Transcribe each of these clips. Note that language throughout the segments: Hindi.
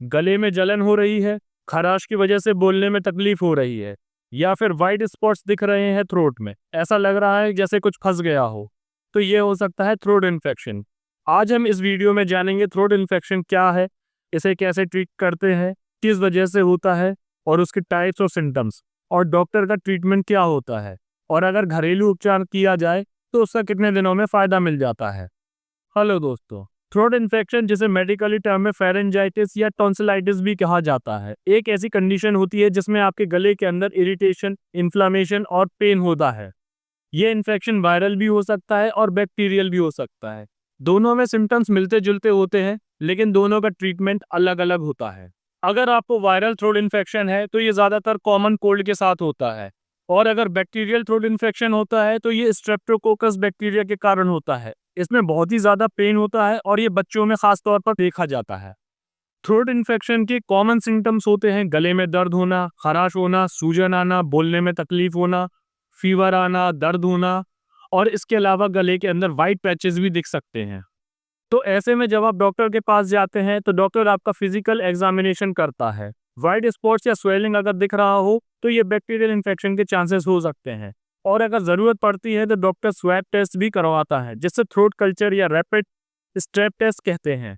गले में जलन हो रही है, खराश की वजह से बोलने में तकलीफ हो रही है, या फिर वाइट स्पॉट्स दिख रहे हैं थ्रोट में, ऐसा लग रहा है जैसे कुछ फंस गया हो, तो ये हो सकता है थ्रोट इन्फेक्शन। आज हम इस वीडियो में जानेंगे थ्रोट इन्फेक्शन क्या है, इसे कैसे ट्रीट करते हैं, किस वजह से होता है, और उसके टाइप्स और सिम्टम्स, और डॉक्टर का ट्रीटमेंट क्या होता है, और अगर घरेलू उपचार किया जाए तो उसका कितने दिनों में फ़ायदा मिल जाता है। हेलो दोस्तों, थ्रोट इन्फेक्शन जिसे मेडिकली टर्म में फेरेंजाइटिस या टॉन्सिलाइटिस भी कहा जाता है, एक ऐसी कंडीशन होती है जिसमें आपके गले के अंदर इरिटेशन, इन्फ्लामेशन और पेन होता है। ये इन्फेक्शन वायरल भी हो सकता है और बैक्टीरियल भी हो सकता है। दोनों में सिम्टम्स मिलते जुलते होते हैं, लेकिन दोनों का ट्रीटमेंट अलग अलग होता है। अगर आपको वायरल थ्रोट इन्फेक्शन है तो ये ज़्यादातर कॉमन कोल्ड के साथ होता है, और अगर बैक्टीरियल थ्रोट इन्फेक्शन होता है तो ये स्ट्रेप्टोकोकस बैक्टीरिया के कारण होता है। इसमें बहुत ही ज़्यादा पेन होता है और ये बच्चों में खास तौर पर देखा जाता है। थ्रोट इन्फेक्शन के कॉमन सिम्टम्स होते हैं गले में दर्द होना, खराश होना, सूजन आना, बोलने में तकलीफ होना, फीवर आना, दर्द होना, और इसके अलावा गले के अंदर वाइट पैचेस भी दिख सकते हैं। तो ऐसे में जब आप डॉक्टर के पास जाते हैं तो डॉक्टर आपका फिजिकल एग्जामिनेशन करता है। वाइट स्पॉट्स या स्वेलिंग अगर दिख रहा हो तो ये बैक्टीरियल इन्फेक्शन के चांसेस हो सकते हैं, और अगर ज़रूरत पड़ती है तो डॉक्टर स्वैब टेस्ट भी करवाता है, जिससे थ्रोट कल्चर या रैपिड स्ट्रेप टेस्ट कहते हैं।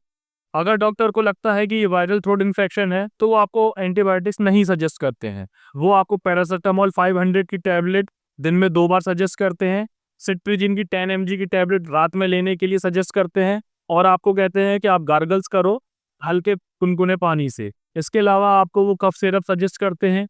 अगर डॉक्टर को लगता है कि ये वायरल थ्रोट इन्फेक्शन है तो वो आपको एंटीबायोटिक्स नहीं सजेस्ट करते हैं। वो आपको पैरासीटामोल 500 की टैबलेट दिन में 2 बार सजेस्ट करते हैं, सिट्रीजिन की 10 mg की टैबलेट रात में लेने के लिए सजेस्ट करते हैं, और आपको कहते हैं कि आप गार्गल्स करो हल्के कुनकुने पानी से। इसके अलावा आपको वो कफ सिरप सजेस्ट करते हैं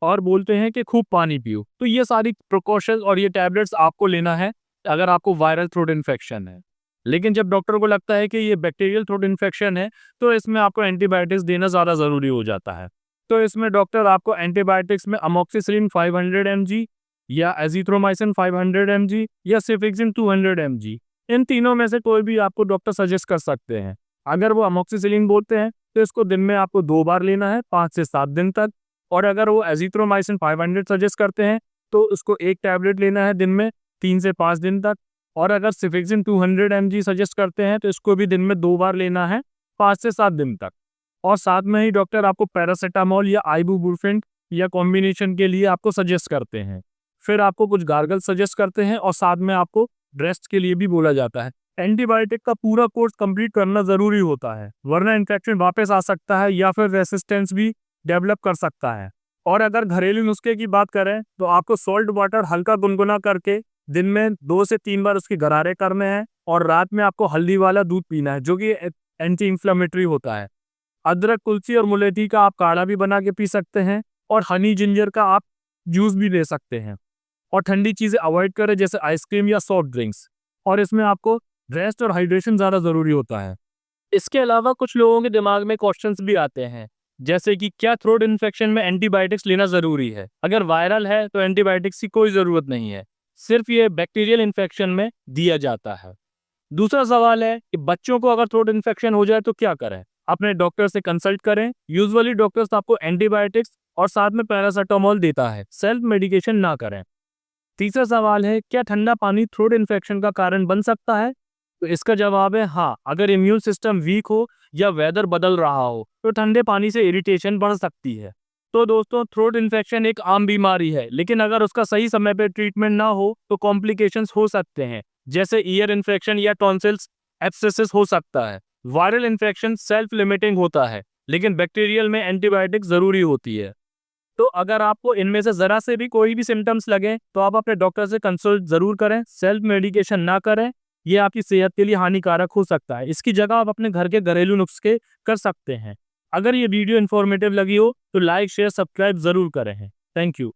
और बोलते हैं कि खूब पानी पियो। तो ये सारी प्रिकॉशंस और ये टैबलेट्स आपको लेना है अगर आपको वायरल थ्रोट इन्फेक्शन है। लेकिन जब डॉक्टर को लगता है कि ये बैक्टीरियल थ्रोट इन्फेक्शन है तो इसमें आपको एंटीबायोटिक्स देना ज़्यादा ज़रूरी हो जाता है। तो इसमें डॉक्टर आपको एंटीबायोटिक्स में अमोक्सिसिलिन 500 mg या एजिथ्रोमाइसिन 500 mg या सिफिक्सिन 200 mg, इन तीनों में से कोई भी आपको डॉक्टर सजेस्ट कर सकते हैं। अगर वो अमोक्सिसिलिन बोलते हैं तो इसको दिन में आपको 2 बार लेना है 5 से 7 दिन तक, और अगर वो एजिथ्रोमाइसिन 500 सजेस्ट करते हैं तो उसको एक टैबलेट लेना है दिन में 3 से 5 दिन तक, और अगर सिफिक्सिन 200 mg सजेस्ट करते हैं तो इसको भी दिन में 2 बार लेना है 5 से 7 दिन तक। और साथ में ही डॉक्टर आपको पैरासीटामोल या आइबुप्रोफेन या कॉम्बिनेशन के लिए आपको सजेस्ट करते हैं। फिर आपको कुछ गार्गल सजेस्ट करते हैं और साथ में आपको रेस्ट के लिए भी बोला जाता है। एंटीबायोटिक का पूरा कोर्स कंप्लीट करना ज़रूरी होता है, वरना इन्फेक्शन वापस आ सकता है या फिर रेसिस्टेंस भी डेवलप कर सकता है। और अगर घरेलू नुस्खे की बात करें तो आपको सॉल्ट वाटर हल्का गुनगुना करके दिन में 2 से 3 बार उसके गरारे करने हैं, और रात में आपको हल्दी वाला दूध पीना है जो कि एंटी इंफ्लेमेटरी होता है। अदरक, तुलसी और मुलेठी का आप काढ़ा भी बना के पी सकते हैं, और हनी जिंजर का आप जूस भी ले सकते हैं। और ठंडी चीज़ें अवॉइड करें जैसे आइसक्रीम या सॉफ्ट ड्रिंक्स, और इसमें आपको रेस्ट और हाइड्रेशन ज़्यादा ज़रूरी होता है। इसके अलावा कुछ लोगों के दिमाग में क्वेश्चंस भी आते हैं, जैसे कि क्या थ्रोट इन्फेक्शन में एंटीबायोटिक्स लेना ज़रूरी है? अगर वायरल है तो एंटीबायोटिक्स की कोई ज़रूरत नहीं है, सिर्फ ये बैक्टीरियल इन्फेक्शन में दिया जाता है। दूसरा सवाल है कि बच्चों को अगर थ्रोट इन्फेक्शन हो जाए तो क्या करें? अपने डॉक्टर से कंसल्ट करें। यूजुअली डॉक्टर्स आपको एंटीबायोटिक्स और साथ में पैरासीटामोल देता है, सेल्फ मेडिकेशन ना करें। तीसरा सवाल है, क्या ठंडा पानी थ्रोट इन्फेक्शन का कारण बन सकता है? तो इसका जवाब है हाँ, अगर इम्यून सिस्टम वीक हो या वेदर बदल रहा हो तो ठंडे पानी से इरिटेशन बढ़ सकती है। तो दोस्तों, थ्रोट इन्फेक्शन एक आम बीमारी है, लेकिन अगर उसका सही समय पर ट्रीटमेंट ना हो तो कॉम्प्लिकेशंस हो सकते हैं, जैसे ईयर इन्फेक्शन या टॉन्सिल्स एब्सेसिस हो सकता है। वायरल इन्फेक्शन सेल्फ लिमिटिंग होता है, लेकिन बैक्टीरियल में एंटीबायोटिक जरूरी होती है। तो अगर आपको इनमें से जरा से भी कोई भी सिम्टम्स लगे तो आप अपने डॉक्टर से कंसल्ट जरूर करें, सेल्फ मेडिकेशन ना करें, ये आपकी सेहत के लिए हानिकारक हो सकता है। इसकी जगह आप अपने घर के घरेलू नुस्खे कर सकते हैं। अगर ये वीडियो इन्फॉर्मेटिव लगी हो तो लाइक, शेयर, सब्सक्राइब जरूर करें। Thank you.